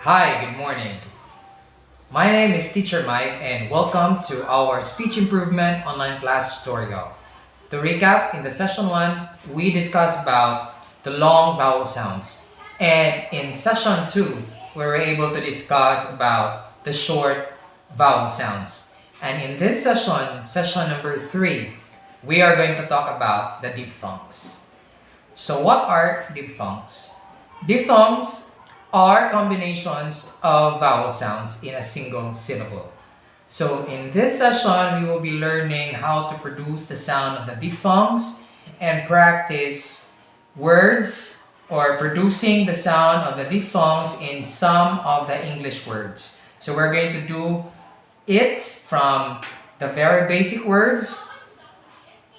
Hi, good morning. My name is Teacher Mike and welcome to our speech improvement online class tutorial. To recap, in the session 1, we discussed about the long vowel sounds. And in session 2, we were able to discuss about the short vowel sounds. And in this session number 3, we are going to talk about the diphthongs. So what are diphthongs? Diphthongs are combinations of vowel sounds in a single syllable. So in this session, we will be learning how to produce the sound of the diphthongs and practice words or producing the sound of the diphthongs in some of the English words. So we're going to do it from the very basic words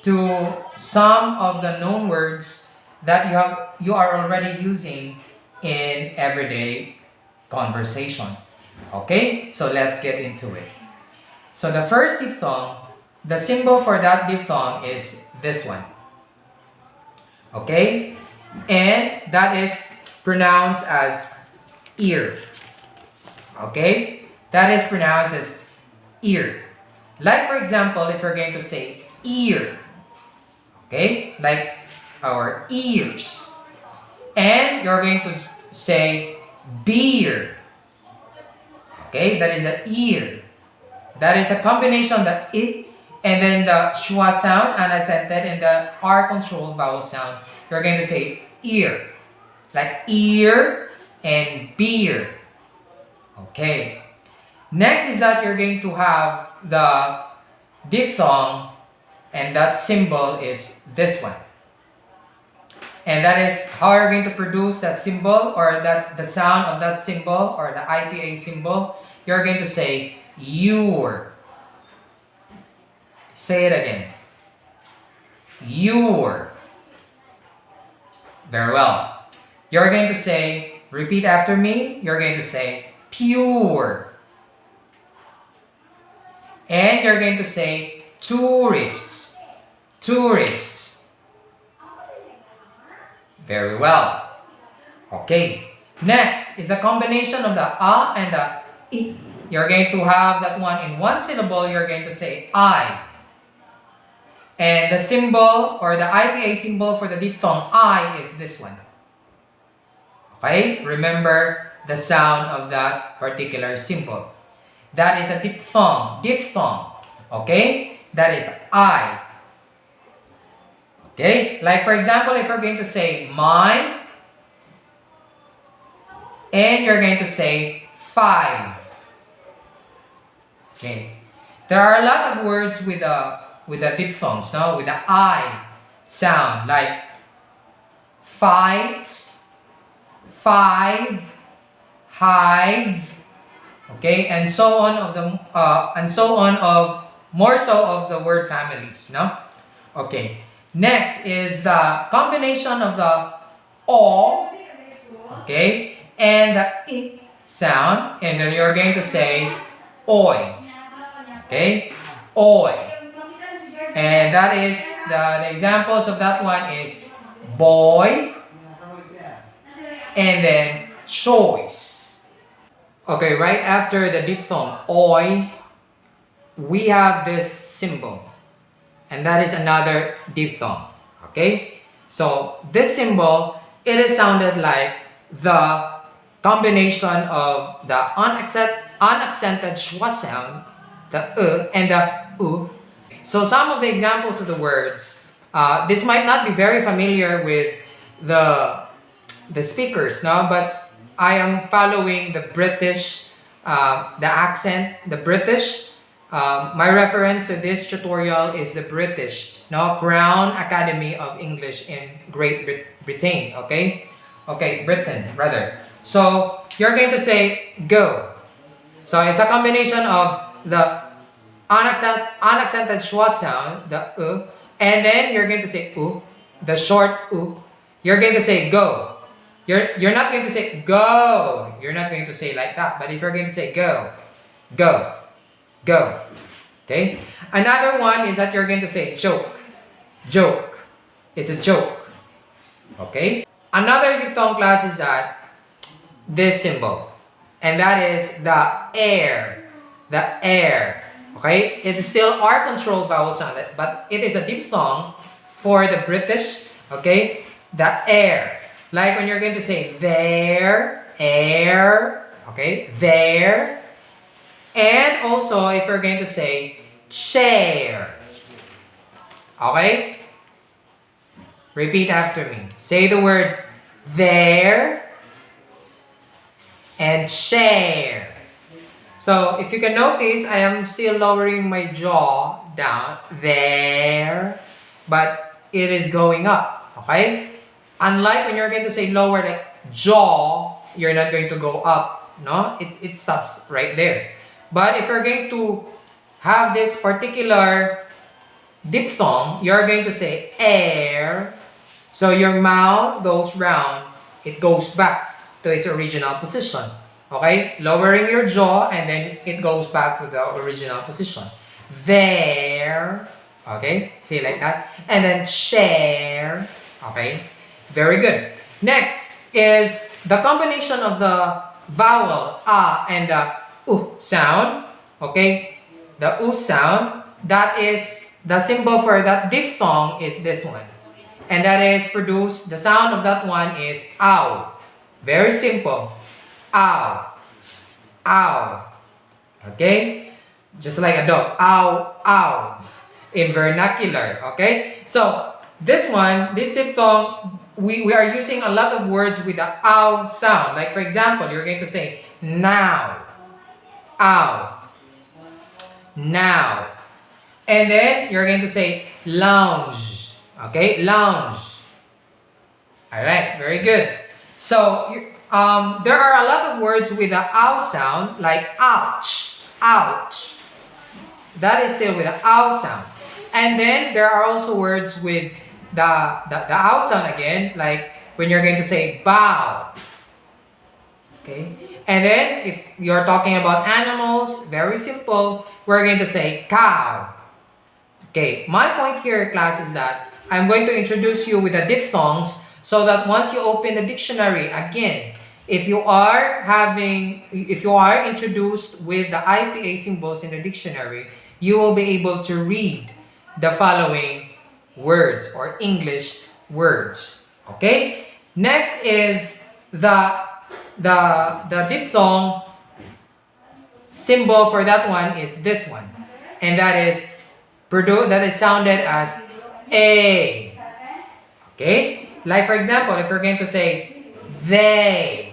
to some of the known words that you are already using in everyday conversation. Okay, so let's get into it. So the first diphthong, the symbol for that diphthong is this one. Okay, and that is pronounced as ear. Okay, that is pronounced as ear. Like for example, if we're going to say ear, okay, like our ears, and you're going to say beer. Okay, that is an ear. That is a combination of the it and then the schwa sound unaccented and the R controlled vowel sound. You're going to say ear, like ear and beer. Okay. Next is that you're going to have the diphthong, and that symbol is this one. And that is how you're going to produce that symbol or that the sound of that symbol or the IPA symbol. You're going to say your. Say it again. Your. Very well. You're going to say, repeat after me. You're going to say pure. And you're going to say tourists. Tourists. Very well. Okay. Next is a combination of the a and the I. You're going to have that one in one syllable. You're going to say I. And the symbol or the IPA symbol for the diphthong I is this one. Okay? Remember the sound of that particular symbol. That is a diphthong. Diphthong. Okay? That is I. Okay, like for example, if you're going to say mine, and you're going to say 5. Okay, there are a lot of words with the diphthongs, no, with the I sound, like fight, 5, hive, okay, and so on of more so of the word families, no, okay. Next is the combination of the O, okay, and the I sound, and then you're going to say oi, okay, oi, and that is the examples of that one is boy, and then choice. Okay, right after the diphthong oi, we have this symbol. And that is another diphthong. Okay? So this symbol, it is sounded like the combination of the unaccented schwa sound, the and the u. So some of the examples of the words, this might not be very familiar with the speakers, no? But I am following the British, the accent, the British. My reference to this tutorial is the British, Crown Academy of English in Great Britain, okay? Okay, Britain, rather. So, you're going to say go. So, it's a combination of the unaccented schwa sound, the and then you're going to say the short You're going to say go. You're not going to say go. You're not going to say like that. But if you're going to say go, go. Go. Okay? Another one is that you're going to say joke. Joke. It's a joke. Okay? Another diphthong class is that this symbol. and that is the air. The air. Okay? It is still R controlled vowel sound, but it is a diphthong for the British. Okay? The air. Like when you're going to say there, air. Okay? There. And also if you're going to say chair. Okay? Repeat after me. Say the word there and chair. So if you can notice, I am still lowering my jaw down there, but it is going up. Okay? Unlike when you're going to say lower like jaw, you're not going to go up. No? It stops right there. But if you're going to have this particular diphthong, you're going to say air. So your mouth goes round, it goes back to its original position. Okay? Lowering your jaw and then it goes back to the original position. There. Okay? See like that. And then share. Okay? Very good. Next is the combination of the vowel a and the u sound. Okay? The u sound, that is the symbol for that diphthong is this one. And that is produced, the sound of that one is ow. Very simple. Ow. Ow. Okay? Just like a dog. Ow, ow. In vernacular. Okay? So, this one, this diphthong, we are using a lot of words with the ow sound. Like for example, you're going to say now. Ow. Now. And then you're going to say lounge. Okay? Lounge. Alright, very good. So, there are a lot of words with the ow sound, like ouch, ouch. That is still with the ow sound. And then there are also words with the ow sound again, like when you're going to say bow. Okay? And then if you're talking about animals, very simple, we're going to say cow. Okay, my point here, class, is that I'm going to introduce you with the diphthongs so that once you open the dictionary, again, if you are introduced with the IPA symbols in the dictionary, you will be able to read the following words or English words. Okay? Next is the diphthong symbol for that one is this one. And that is sounded as A. Okay? Like for example, if you're going to say they,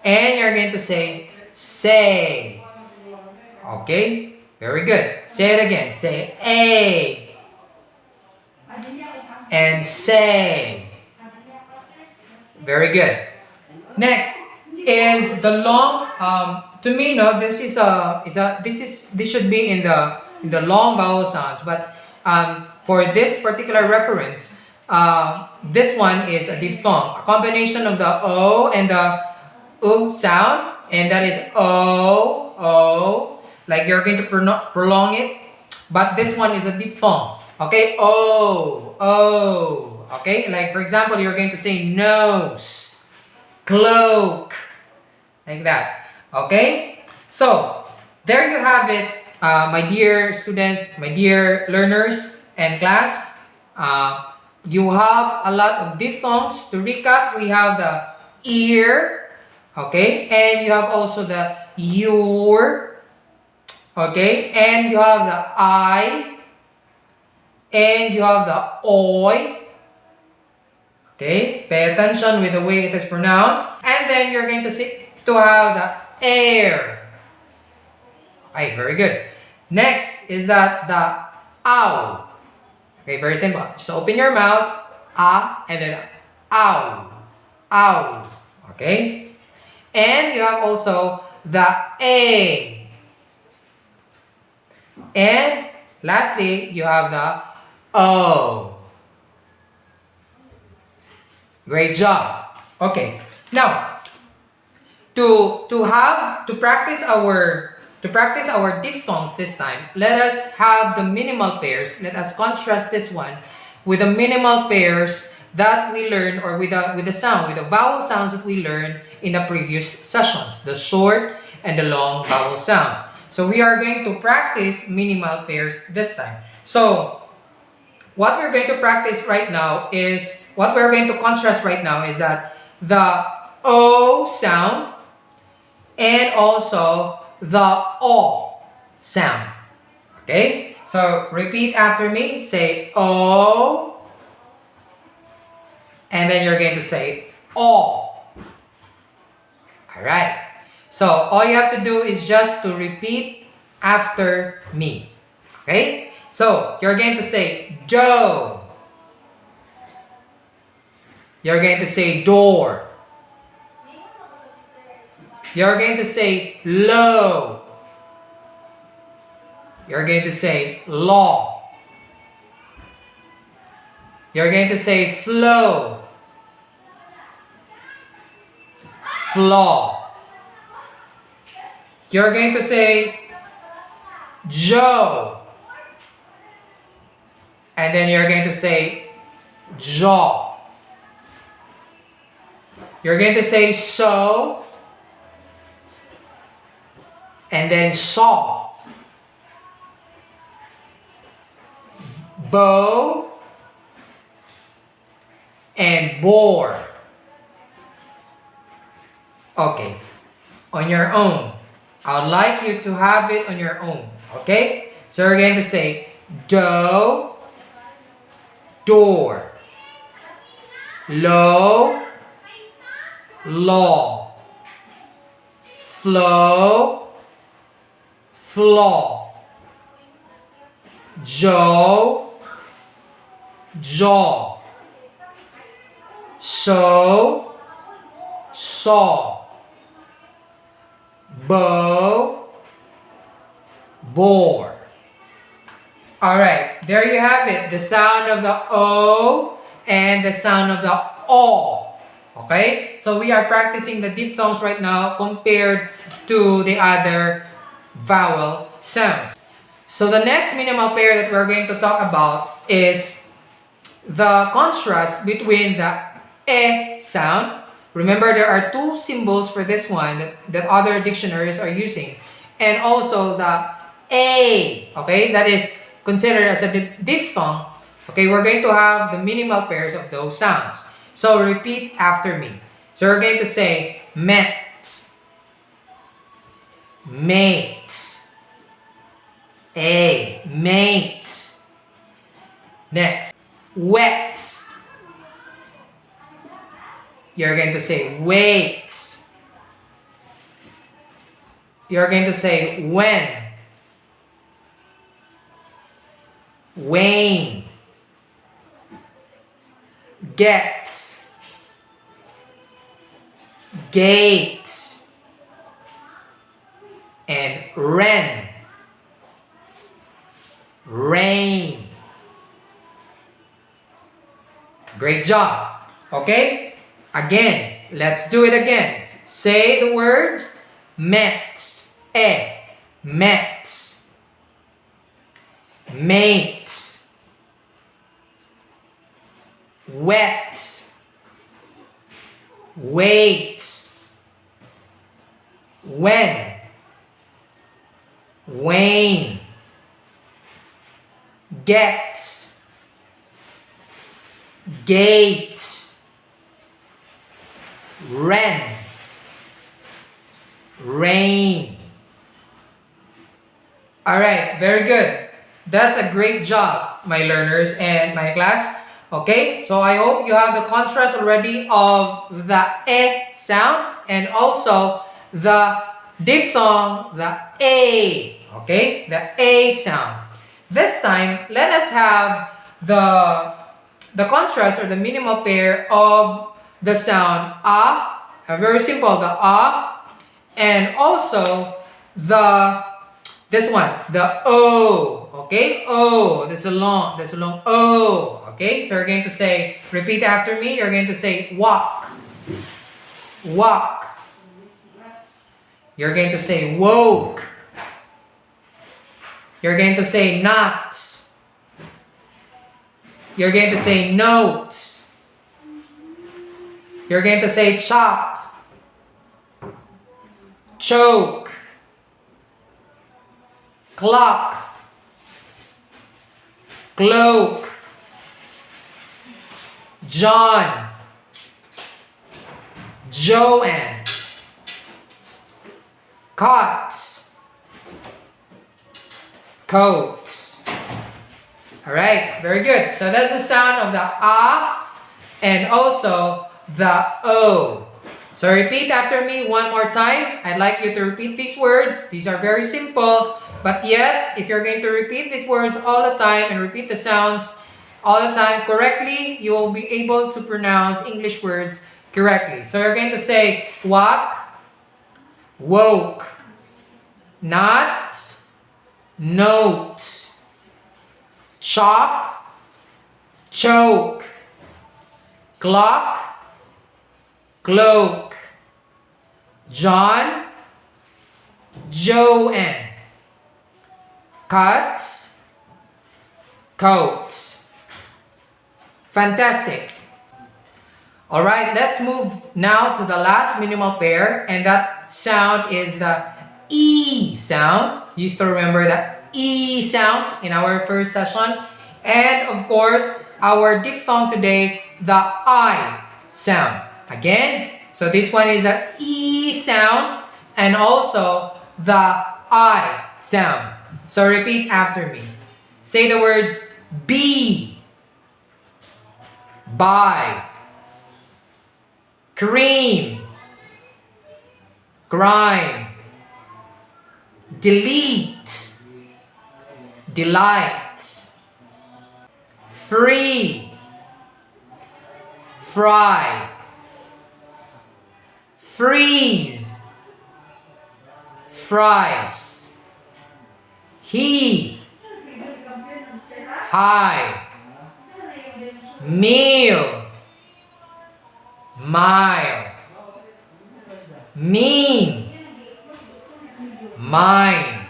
and you're going to say say. Okay? Very good. Say it again. Say A. And say. Very good. Next is the long. To me, no, this should be in the long vowel sounds. But for this particular reference, this one is a diphthong, a combination of the O and the U sound, and that is O, O, like you're going to prolong it, but this one is a diphthong, okay, O, O, okay, like for example, you're going to say nose, cloak, like that, okay, so there you have it, my dear students, my dear learners and class. You have a lot of diphthongs. To recap, we have the ear, okay, and you have also the your, okay, and you have the I, and you have the oi, okay, pay attention with the way it is pronounced, and then you're going to have the air. Okay, very good. Next is that the ow. Okay, very simple. Just open your mouth, and then ow, ow. Okay? And you have also the A. And lastly, you have the O. Great job. Okay. Now, to practice our diphthongs this time, let us have the minimal pairs. Let us contrast this one with the minimal pairs that we learn, or with the vowel sounds that we learn in the previous sessions, the short and the long vowel sounds. So we are going to practice minimal pairs this time. So what we're going to practice right now is, what we're going to contrast right now is that the O sound and also the O sound. Okay? So repeat after me. Say O, and then you're going to say O. Alright. So all you have to do is just to repeat after me. Okay? So you're going to say do. You're going to say door. You're going to say low. You're going to say law. You're going to say flow. Flaw. You're going to say Joe. And then you're going to say jaw. You're going to say so. And then saw. Bow. And bore. Okay. On your own. I would like you to have it on your own. Okay? So we're going to say do, door, low, law, flow, flaw, Joe, jaw, so, saw, bow, bore. Alright, there you have it. The sound of the O and the sound of the O. Okay? So we are practicing the diphthongs right now compared to the other vowel sounds. So the next minimal pair that we're going to talk about is the contrast between the E sound. Remember, there are two symbols for this one that other dictionaries are using. And also the A, okay, that is considered as a diphthong. Okay, we're going to have the minimal pairs of those sounds. So repeat after me. So we're going to say met, mate, A, mate. Next, wet. You're going to say wait. You're going to say when. Wane. Get. Gate. And ren. Rain. Great job. Okay? Again, let's do it again. Say the words met, met, mate, wet, wait, when, wane, get, gate, ren, rain. Alright, very good. That's a great job, my learners and my class. Okay, so I hope you have the contrast already of the E sound and also the diphthong, the A. Okay, the A sound. This time, let us have the contrast or the minimal pair of the sound very simple, the and also this one, the O. Okay, O. That's a long O. Okay, so you're going to say, repeat after me. You're going to say walk, walk. You're going to say woke. You're going to say not. You're going to say note. You're going to say chop. choke, clock, cloak, John, Joanne, cot, coat. Alright, very good. So that's the sound of the ah and also the o. So repeat after me one more time. I'd like you to repeat these words. These are very simple, but yet if you're going to repeat these words all the time and repeat the sounds all the time correctly, you will be able to pronounce English words correctly. So you're going to say walk, woke, not, note, chalk, choke, clock, cloak, John, Joanne, cut, coat. Fantastic. Alright, let's move now to the last minimal pair, and that sound is the E sound. You still remember the E sound in our first session. And of course, our diphthong today, the I sound. Again, so this one is the E sound and also the I sound. So repeat after me. Say the words be, buy, cream, grime, delete, delight, free, fry, freeze, fries, he, high, meal, mile, mean, mine.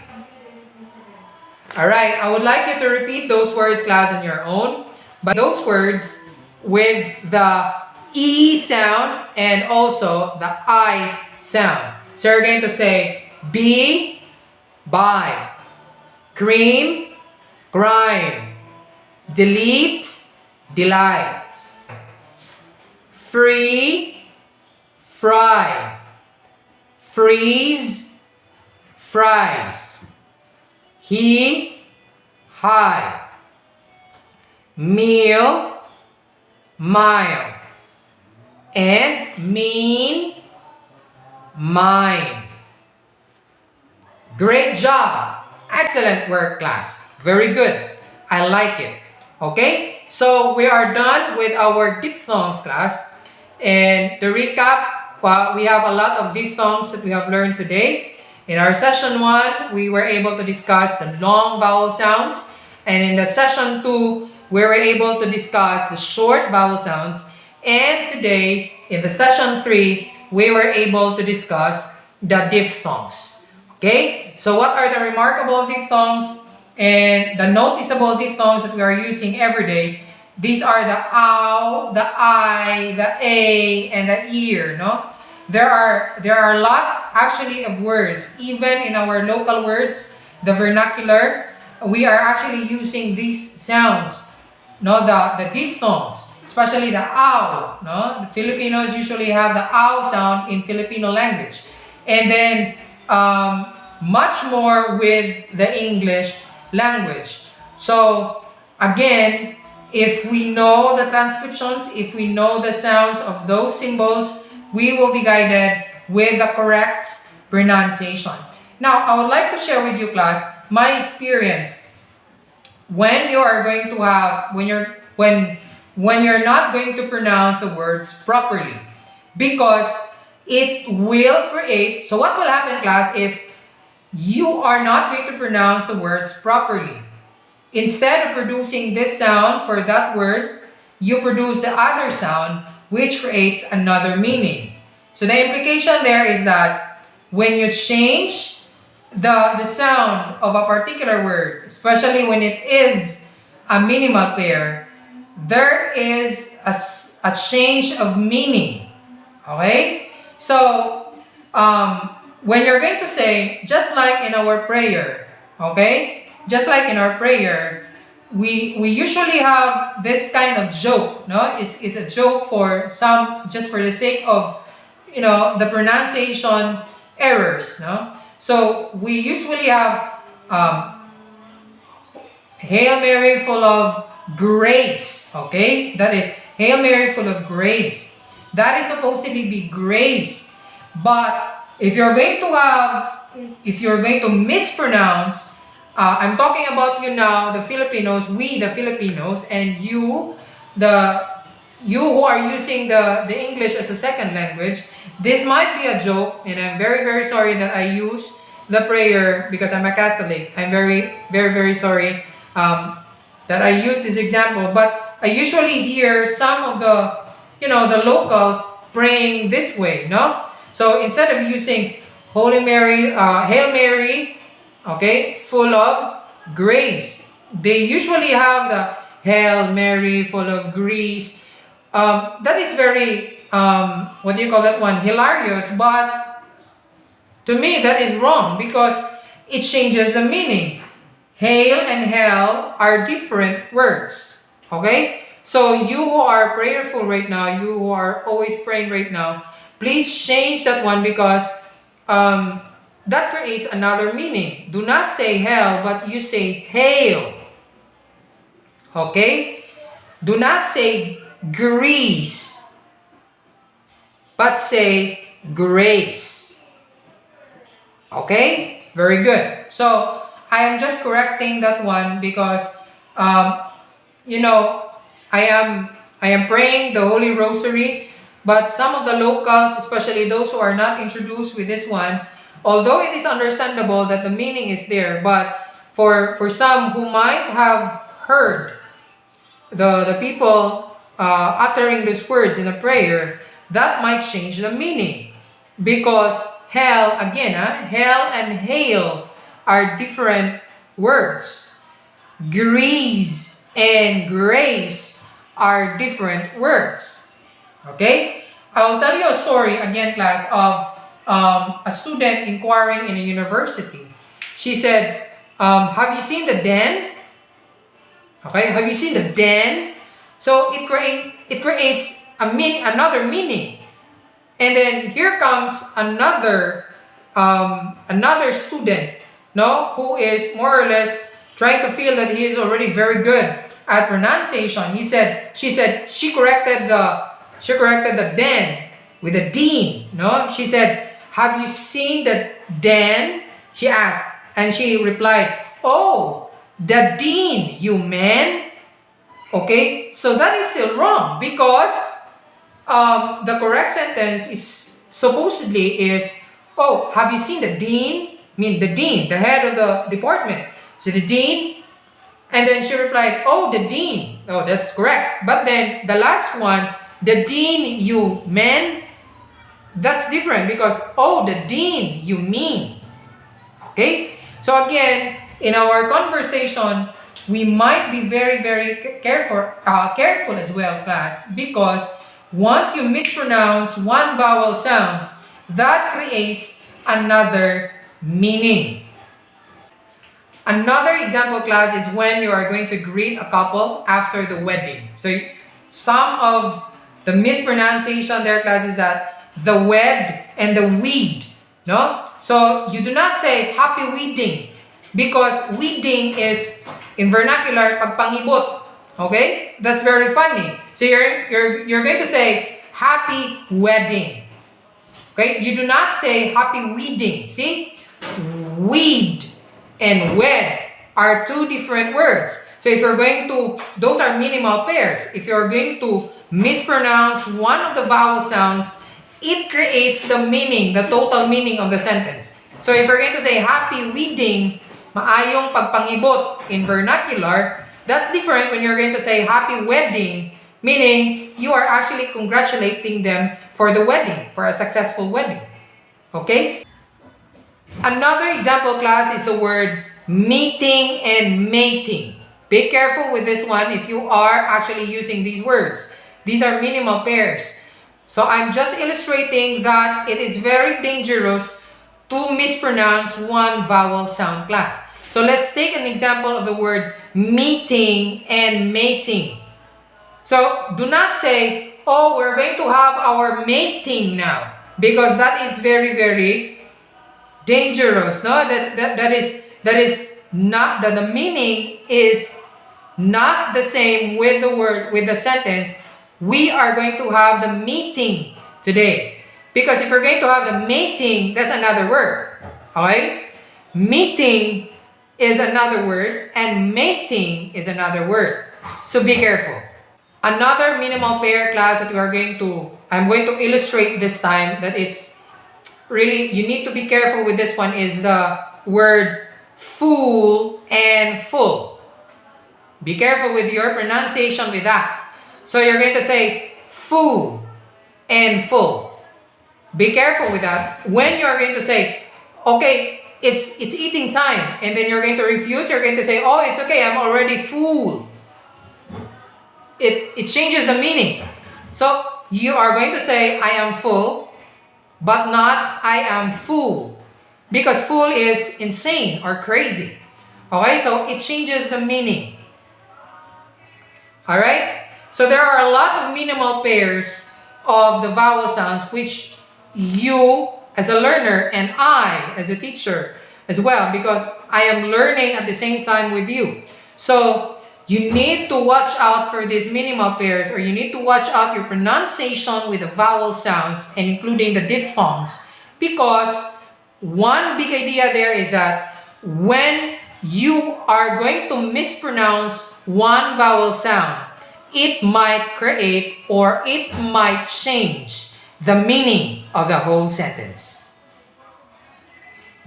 Alright, I would like you to repeat those words, class, on your own. But those words with the E sound and also the I sound. So you're going to say be, buy, cream, grime, delete, delight, free, fry, freeze, fries, he, high, meal, mile, and mean, mine. Great job. Excellent work, class. Very good. I like it. Okay, so we are done with our diphthongs, class. And to recap, we have a lot of diphthongs that we have learned today. In our session 1, we were able to discuss the long vowel sounds. And in the session 2, we were able to discuss the short vowel sounds. And today, in the session 3, we were able to discuss the diphthongs. Okay, so what are the remarkable diphthongs and the noticeable diphthongs that we are using every day? These are the ow, the I, the a, and the ear. No, there are a lot actually of words. Even in our local words, the vernacular, we are actually using these sounds. No, the diphthongs, especially the ow. No, the Filipinos usually have the ow sound in Filipino language, and then much more with the English language. So again, if we know the transcriptions, if we know the sounds of those symbols, we will be guided with the correct pronunciation. Now, I would like to share with you, class, my experience when you are going to have when you're not going to pronounce the words properly, because it will create. So what will happen, class, if you are not going to pronounce the words properly? Instead of producing this sound for that word, you produce the other sound, which creates another meaning. So the implication there is that when you change the sound of a particular word, especially when it is a minimal pair, there is a change of meaning. Okay? So, when you're going to say, just like in our prayer, okay? Just like in our prayer, we usually have this kind of joke, no? It's a joke for some, just for the sake of, the pronunciation errors, no? So we usually have, Hail Mary, full of grace. Okay? That is, Hail Mary, full of grace. That is supposedly be grace. But if you're going to mispronounce, I'm talking about you now, the Filipinos, we the Filipinos, and you who are using the English as a second language, this might be a joke, and I'm very, very sorry that I use the prayer because I'm a Catholic. I'm very, very, very sorry that I use this example, but I usually hear some of the locals praying this way, no? So instead of using Holy Mary, Hail Mary, okay, full of grace, they usually have the Hail Mary, full of grace. That is very, what do you call that one? Hilarious, but to me that is wrong because it changes the meaning. Hail and hell are different words. Okay? So you who are prayerful right now, you who are always praying right now, please change that one because that creates another meaning. Do not say hell, but you say hail. Okay? Do not say grease, but say grace. Okay? Very good. So, I am just correcting that one because, I am praying the Holy Rosary, but some of the locals, especially those who are not introduced with this one, although it is understandable that the meaning is there, but for some who might have heard the people uttering these words in a prayer, that might change the meaning because hell, again, hell and hail are different words. Grease and grace are different words. Okay? I will tell you a story, again, class, of a student inquiring in a university. She said, have you seen the den? Okay, have you seen the den? So it creates another meaning. And then here comes another student, no, who is more or less trying to feel that he is already very good at pronunciation. She corrected the den with a dean, no? She said, have you seen the den? She asked, and she replied, oh, the dean, you man. Okay, so that is still wrong because the correct sentence is supposedly oh, have you seen the dean? I mean, the dean, the head of the department. So the dean, and then she replied, oh, the dean. Oh, that's correct. But then the last one, the dean, you man, that's different because, oh, the dean, you mean. Okay? So again, in our conversation, we might be very, very careful as well, class, because once you mispronounce one vowel sounds, that creates another meaning. Another example, class, is when you are going to greet a couple after the wedding. So some of the mispronunciation there, class, is that the wed and the weed, no? So you do not say happy wedding because wedding is in vernacular pagpangibot. Okay? That's very funny. So you're going to say happy wedding. Okay? You do not say happy wedding. See? Weed and wed are two different words. So if you're going to, those are minimal pairs. If you're going to mispronounce one of the vowel sounds, it creates the meaning, the total meaning of the sentence. So if you're going to say happy wedding, maayong pagpangibot in vernacular, that's different when you're going to say happy wedding, meaning you are actually congratulating them for the wedding, for a successful wedding. Okay? Another example, class, is the word meeting and mating. Be careful with this one if you are actually using these words. These are minimal pairs. So I'm just illustrating that it is very dangerous to mispronounce one vowel sound class. So let's take an example of the word meeting and mating. So do not say, oh, we're going to have our mating now, because that is very, very dangerous. No, that is not that the meaning is not the same with the word, with the sentence. We are going to have the meeting today, because if we're going to have the mating, that's another word. Okay, meeting is another word and mating is another word, so be careful. Another minimal pair class that I'm going to illustrate this time, that it's really, you need to be careful with this one, is the word fool and full. Be careful with your pronunciation with that. So you're going to say fool and full. Be careful with that. When you're going to say, okay, it's eating time, and then you're going to refuse, you're going to say, oh, it's okay, I'm already full. It changes the meaning. So you are going to say, I am full, but not I am fool, because fool is insane or crazy. Okay, so it changes the meaning. Alright, so there are a lot of minimal pairs of the vowel sounds which you as a learner and I as a teacher as well, because I am learning at the same time with you. So you need to watch out for these minimal pairs, or you need to watch out your pronunciation with the vowel sounds and including the diphthongs, because one big idea there is that when you are going to mispronounce one vowel sound, it might create or it might change the meaning of the whole sentence.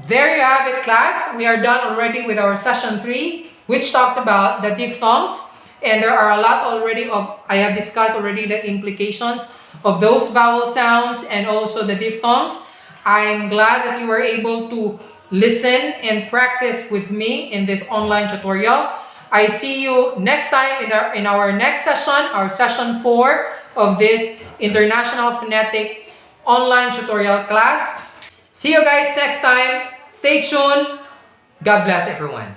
There you have it, class. We are done already with our session 3, which talks about the diphthongs, and there are a lot already I have discussed already the implications of those vowel sounds and also the diphthongs. I'm glad that you were able to listen and practice with me in this online tutorial. I see you next time in our next session, our session 4 of this International Phonetic online tutorial class. See you guys next time. Stay tuned. God bless everyone.